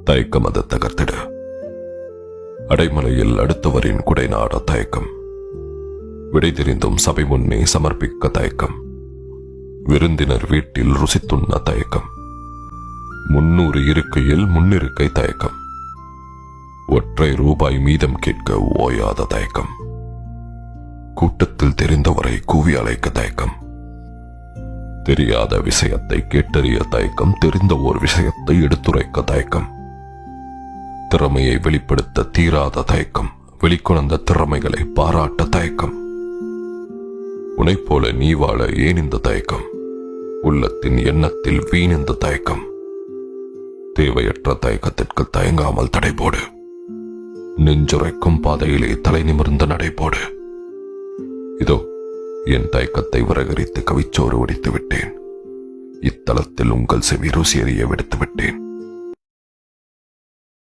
தயக்கம் அதை தகர்த்திட. அடைமலையில் அடுத்தவரின் குடைநாட தயக்கம். விடை தெரிந்தும் சபை முன்னே சமர்ப்பிக்க தயக்கம். விருந்தினர் வீட்டில் ருசித்துண்ண தயக்கம். 300 இருக்கையில் முன்னிருக்கை தயக்கம். ஒற்றை ரூபாய் மீதம் கேட்க ஓயாத தயக்கம். கூட்டத்தில் தெரிந்தவரை கூவி அழைக்க தயக்கம். தெரியாத விஷயத்தை கேட்டறிய தயக்கம். தெரிந்த ஓர் விஷயத்தை எடுத்துரைக்க தயக்கம். திறமையை வெளிப்படுத்த தீராத தயக்கம். வெளிக்கொணர்ந்த திறமைகளை பாராட்ட தயக்கம். உனைப் போல நீ வாழ ஏன் இந்த தயக்கம்? உள்ளத்தின் எண்ணத்தில் வீண் இந்த தயக்கம். தேவையற்ற தயக்கத்திற்கு தயங்காமல் தடைபோடு. நெஞ்சுரைக்கும் பாதையிலே தலை நிமிர்ந்த நடைபோடு. இதோ என் தயக்கத்தை விரகரித்து கவிச்சோறு ஒடித்து விட்டேன். இத்தலத்தில் உங்கள் செவி ருசி அறிய விடுத்து விட்டேன்.